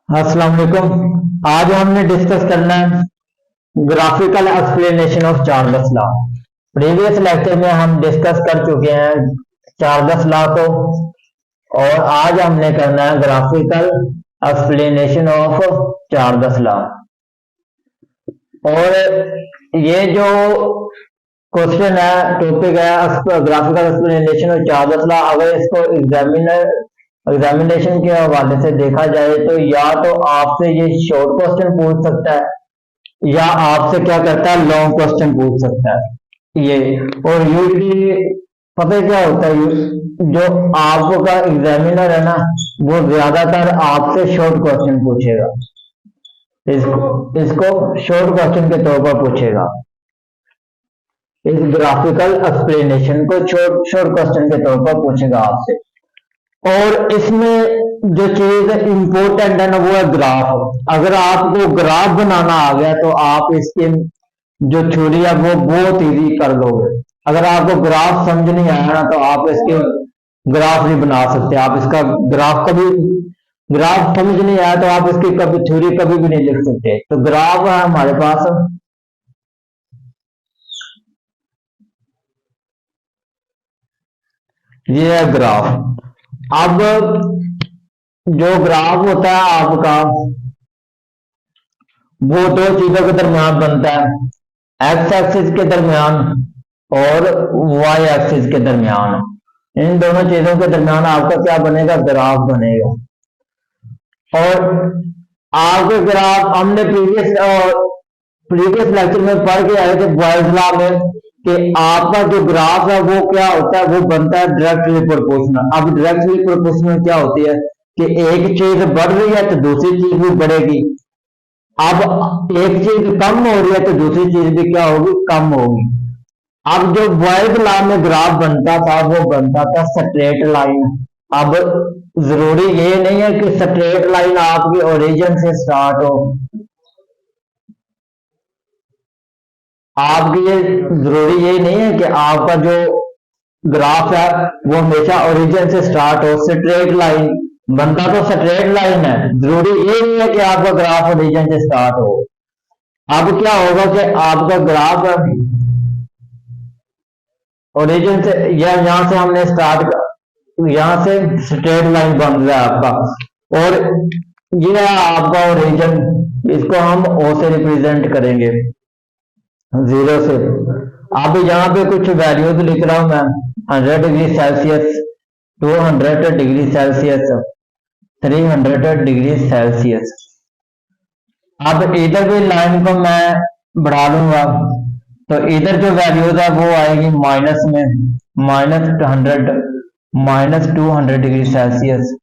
अस्सलाम वालेकुम। आज हमने डिस्कस करना है graphical explanation of Charles law. Previous lecture में हम डिस्कस कर चुके हैं चार्ल्स लॉ को, और आज हमने करना है graphical explanation of Charles law. और ये जो क्वेश्चन है, टॉपिक है graphical explanation of Charles law. अगर इसको एग्जामिनेशन के हवाले से देखा जाए तो या तो आपसे ये शॉर्ट क्वेश्चन पूछ सकता है या आपसे क्या करता है, लॉन्ग क्वेश्चन पूछ सकता है ये। और यूजली पता है क्या होता है, जो आपका एग्जामिनर है ना, वो ज्यादातर आपसे शॉर्ट क्वेश्चन पूछेगा। इसको शॉर्ट क्वेश्चन के तौर पर पूछेगा। इस ग्राफिकल एक्सप्लेनेशन को शॉर्ट क्वेश्चन के तौर पर पूछेगा आपसे। और इसमें जो चीज इंपॉर्टेंट है ना, वो है ग्राफ। अगर आपको ग्राफ बनाना आ गया तो आप इसके जो थ्योरी है वो बहुत इजी कर लोगे। अगर आपको ग्राफ समझ नहीं आया ना, तो आप इसके ग्राफ नहीं बना सकते। आप इसका ग्राफ समझ नहीं आया तो आप इसकी कभी थ्योरी कभी भी नहीं लिख सकते। तो ग्राफ है हमारे पास, ये है ग्राफ। अब जो ग्राफ होता है आपका, वो दो चीजों के दरमियान बनता है, एक्स एक्सिस के दरमियान और वाई एक्सिस के दरमियान। इन दोनों चीजों के दरमियान आपका क्या बनेगा, ग्राफ बनेगा। और आपके ग्राफ हमने प्रीवियस लेक्चर में पढ़ के आए थे बॉयल्स लॉ में, कि आपका जो ग्राफ है वो क्या होता है, वो बनता है डायरेक्टली प्रोपोर्शनल। अब डायरेक्टली प्रोपोर्शनल क्या होती है कि एक चीज बढ़ रही है तो दूसरी चीज भी बढ़ेगी। अब एक चीज कम हो रही है तो दूसरी चीज भी क्या होगी, कम होगी। अब जो बॉयल्स लॉ में ग्राफ बनता था, वो बनता था स्ट्रेट लाइन। अब जरूरी ये नहीं है कि स्ट्रेट लाइन आपकी ओरिजिन से स्टार्ट हो, आपकी ये जरूरी ये नहीं है कि आपका जो ग्राफ है वो हमेशा ओरिजिन से स्टार्ट हो। स्ट्रेट लाइन बनता तो स्ट्रेट लाइन है, जरूरी ये नहीं है कि आपका ग्राफ ओरिजिन से स्टार्ट हो। अब क्या होगा कि आपका ग्राफ ओरिजिन से, या यहां से हमने स्टार्ट, यहां से स्ट्रेट लाइन बन रहा है आपका, और ये है आपका ओरिजिन। इसको हम ओ से रिप्रेजेंट करेंगे, 0 से। अब यहाँ पे कुछ वैल्यूज लिख रहा हूं मैं, 100 degree Celsius, 200 degree Celsius, 300 degree Celsius. अब इधर भी लाइन को मैं बढ़ा लूंगा, तो इधर जो वैल्यूज है वो आएगी माइनस में, -100, -200 डिग्री सेल्सियस।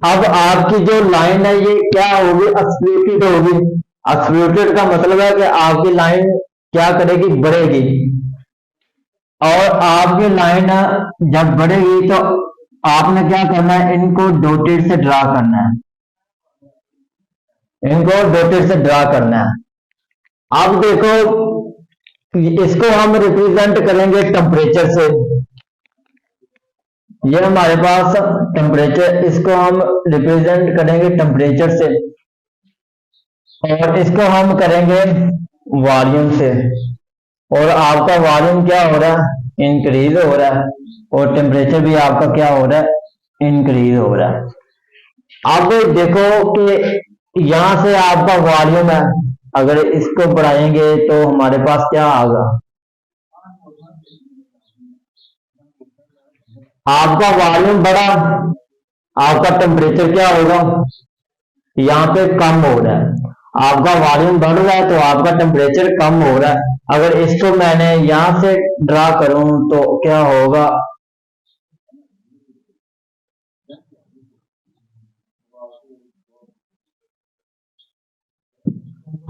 अब आपकी जो लाइन है ये क्या होगी, एक्सप्लेटेड होगी। एक्सप्लेटेड का मतलब है कि आपकी लाइन क्या करेगी, बढ़ेगी। और आपकी लाइन जब बढ़ेगी तो आपने क्या करना है, इनको डॉटेड से ड्रा करना है, इनको डॉटेड से ड्रा करना है। अब देखो, इसको हम रिप्रेजेंट करेंगे टेम्परेचर से। ये हमारे पास टेम्परेचर, इसको हम रिप्रेजेंट करेंगे टेम्परेचर से, और इसको हम करेंगे वॉल्यूम से। और आपका वॉल्यूम क्या हो रहा है, इंक्रीज हो रहा है, और टेम्परेचर भी आपका क्या हो रहा है, इंक्रीज हो रहा है। अब देखो कि यहां से आपका वॉल्यूम है, अगर इसको बढ़ाएंगे तो हमारे पास क्या आएगा, आपका वॉल्यूम बढ़ा, आपका टेम्परेचर क्या होगा, यहाँ पे कम हो रहा है। आपका वॉल्यूम बढ़ रहा है तो आपका टेम्परेचर कम हो रहा है। अगर इसको मैंने यहां से ड्रा करूं तो क्या होगा,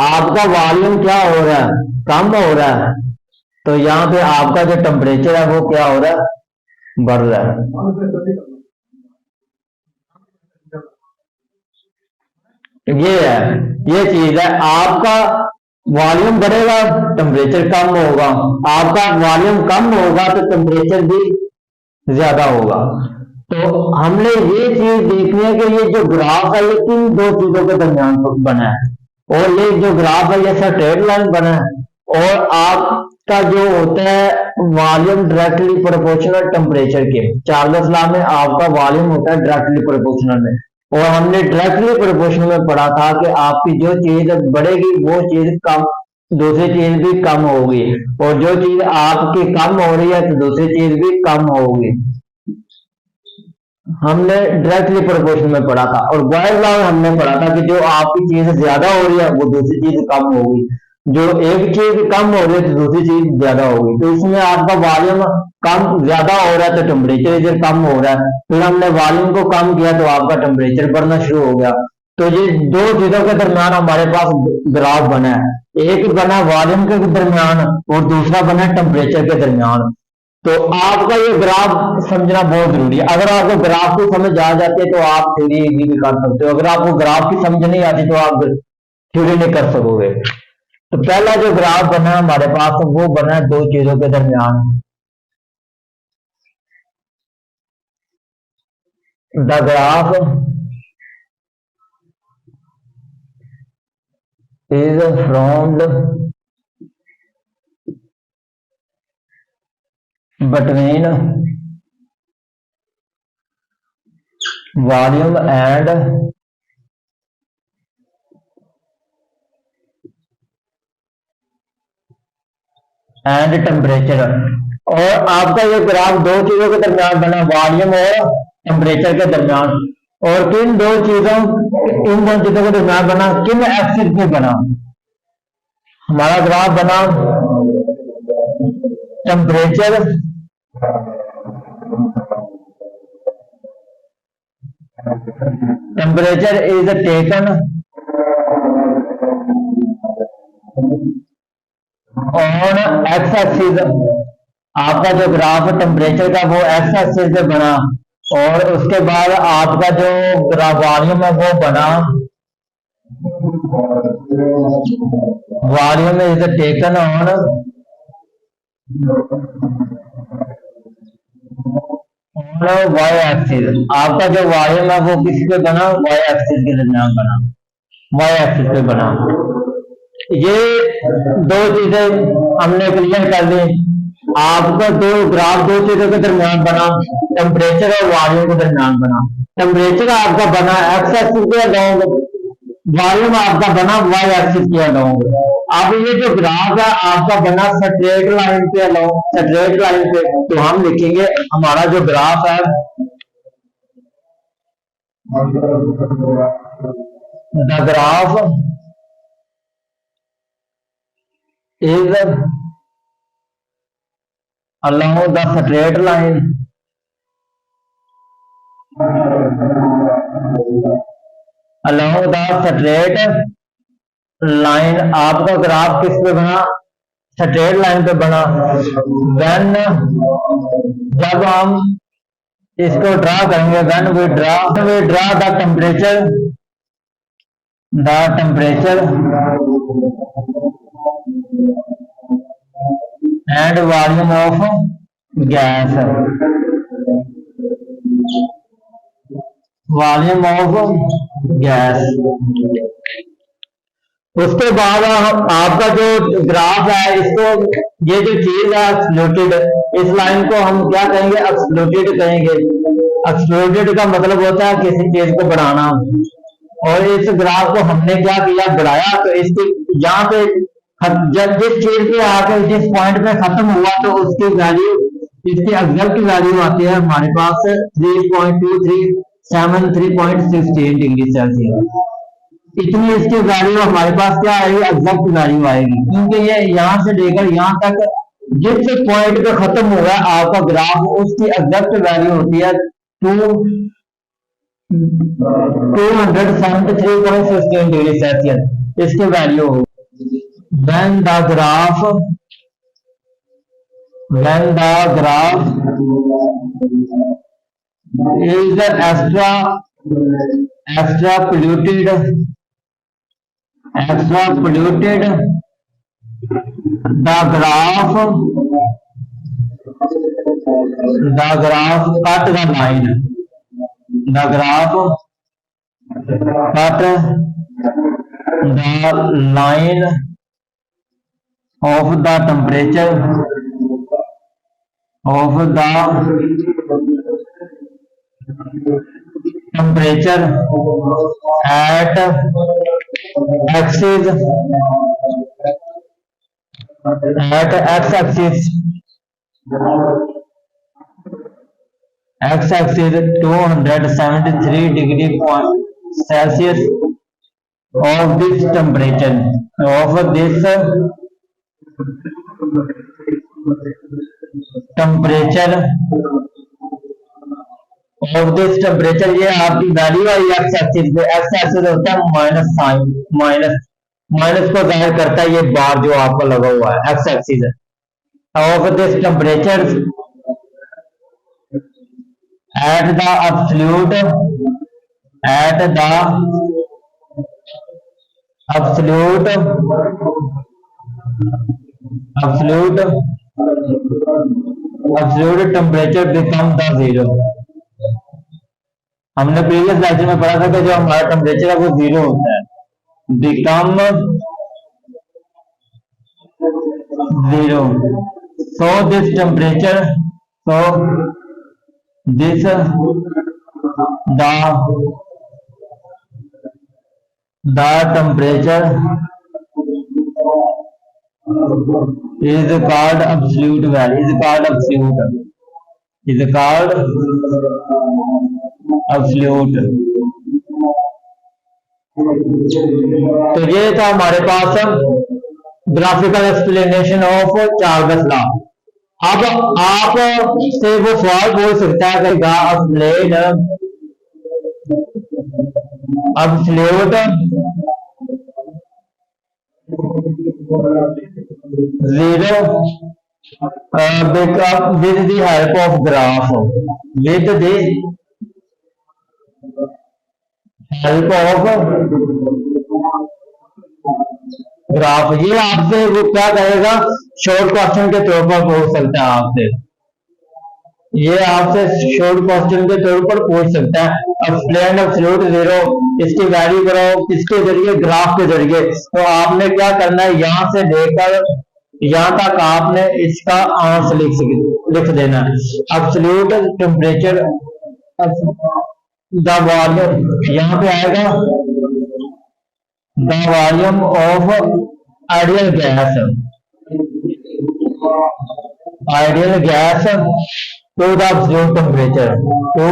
आपका वॉल्यूम क्या हो रहा है, कम हो रहा है। तो यहाँ पे आपका जो टेम्परेचर है वो क्या हो रहा है, बढ़ रहा है। ये है, ये चीज है। आपका वॉल्यूम बढ़ेगा, टेम्परेचर कम होगा। आपका वॉल्यूम कम होगा तो टेम्परेचर भी ज्यादा होगा। तो हमने ये चीज देखनी है कि ये जो ग्राफ है ये किन दो चीजों के दरमियान बना है, और ये जो ग्राफ है ये स्ट्रेट लाइन बना है, और आपका जो होता है वॉल्यूम डायरेक्टली प्रोपोर्शनल टेम्परेचर के, चार्ल्स लॉ में आपका वॉल्यूम होता है डायरेक्टली प्रोपोर्शनल में, और हमने डायरेक्टली प्रोपोर्शनल में पढ़ा था कि आपकी जो चीज बढ़ेगी वो चीज कम, दूसरी चीज भी कम होगी, और जो चीज आपकी कम हो रही है तो दूसरी चीज भी कम होगी। हमने डायरेक्टली प्रोपोर्शन में पढ़ा था, और बॉयज लॉ में हमने पढ़ा था कि जो आपकी चीज ज्यादा हो रही है वो दूसरी चीज कम होगी, जो एक चीज कम हो रही है तो दूसरी चीज ज्यादा होगी। तो इसमें आपका वॉल्यूम कम ज्यादा हो रहा है तो टेम्परेचर इधर कम हो रहा है, फिर हमने वॉल्यूम को कम किया तो आपका टेम्परेचर बढ़ना शुरू हो गया। तो ये दो चीजों के दरमियान हमारे पास ग्राफ बना है, एक बना वॉल्यूम के दरमियान और दूसरा बना टेम्परेचर के दरमियान। तो आपका ये ग्राफ समझना बहुत जरूरी है। अगर आपको ग्राफ की समझ आ जाती है तो आप थ्योरी भी कर सकते हो, अगर आपको ग्राफ की समझ नहीं आती तो आप थ्योरी नहीं कर सकोगे। तो पहला जो ग्राफ बना है हमारे पास वो बना है दो चीजों के दरमियान, the graph is formed between volume and temperature. और आपका ये ग्राफ दो चीजों के दरमियान बना, वॉल्यूम और टेम्परेचर के दरमियान, और किन दो चीजों इन दो चीजों के दरमियान बना, किन एक्सिस पे बना। हमारा ग्राफ बना temperature is taken on x axis. आपका जो ग्राफ टेम्परेचर का वो एक्स एक्सिस पे बना, और उसके बाद आपका जो वॉल्यूम है वो बना, volume is taken on y axis. आपका जो वॉल्यूम है वो किस पे बना, वाई एक्सिस के दरमियान बना, वाई एक्सिस पे बना। ये दो चीजें हमने क्लियर कर दी। आपका दो ग्राफ दो चीजों के दरमियान बना, टेम्परेचर और वॉल्यूम के दरमियान बना। टेम्परेचर आपका बना एक्स एक्सिस पे अलोंग, वॉल्यूम आपका बना वाई एक्सिस पे अलोंग। अब ये जो ग्राफ है आपका बना स्ट्रेट लाइन पे अलोंग, स्ट्रेट लाइन पे। तो हम लिखेंगे हमारा जो ग्राफ है the graph is along the straight line आपका ग्राफ किस पे बना, स्ट्रेट लाइन पे बना। व्हेन जब हम इसको ड्रा करेंगे, when we draw the temperature and volume of gas, volume of gas। उसके बाद आपका जो ग्राफ है इसको, ये जो चीज है एक्सप्लोटेड, इस लाइन को हम क्या कहेंगे, एक्सप्लोटेड कहेंगे। एक्सप्लोटेड का मतलब होता है किसी चीज को बढ़ाना, और इस ग्राफ को हमने क्या किया, बढ़ाया। तो इसके यहाँ पे जब जिस चीज पे आके जिस पॉइंट पे खत्म हुआ तो उसकी वैल्यू, इसकी एग्जैक्ट वैल्यू आती है हमारे पास 3.2373.16 डिग्री सेल्सियस। इतनी इसकी वैल्यू हमारे पास क्या आएगी, एग्जैक्ट वैल्यू आएगी, क्योंकि ये यहाँ से लेकर यहाँ तक जिस पॉइंट पे खत्म हुआ है आपका ग्राफ, उसकी एग्जैक्ट वैल्यू होती है 273.16 डिग्री सेल्सियस इसकी वैल्यू होगी। when the graph is extra polluted, the graph cut the line। the graph cut the line of the temperature at x-axis 273 degree Celsius of this temperature ये आपकी value है x axis पे। X axis होता है minus sign, minus को जाहिर करता है ये बार जो आपको लगा हुआ है, एक्स एक्सिस है। Of this temperature at the absolute temperature become the zero। हमने प्रीवियस लेक्चर में पढ़ा था कि जो हमारा टेम्परेचर है वो जीरो होता है, become zero. so this temperature the temperature is called absolute value, is called absolute। तो ये था हमारे पास graphical explanation of Charles law. अब आप से वो सवाल बोल सकता है कि absolute zero with the help of graph, with the help of graph. ये आपसे वो क्या कहेगा, शॉर्ट क्वेश्चन के तौर पर पूछ सकता है आपसे, ये आपसे शॉर्ट क्वेश्चन के तौर पर पूछ सकता है। एक्सप्लेन एब्सोल्यूट जीरो, इसकी वैल्यू करो किसके जरिए, ग्राफ के जरिए। तो आपने क्या करना है, यहां से लेकर यहां तक आपने इसका आंसर लिख देना है। एब्सोल्यूट टेम्परेचर द वॉल्यूम, यहाँ पे आएगा the volume of ideal gas to the absolute temperature to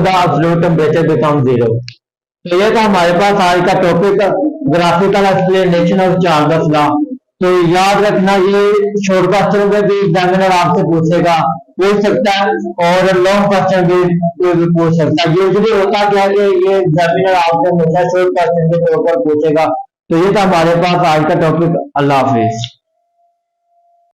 the absolute temperature becomes zero। तो ये था हमारे पास आज का topic, graphical explanation of Charles law. तो याद रखना, ये शॉर्ट क्वेश्चन में भी एग्जामिनर आपसे पूछ सकता है और लॉन्ग क्वेश्चन भी पूछ सकता है। यूजुअली होता क्या है कि ये एग्जामिनर आपसे हमेशा शॉर्ट क्वेश्चन के तौर पर पूछेगा। तो ये था हमारे पास आज का टॉपिक। अल्लाह हाफिज।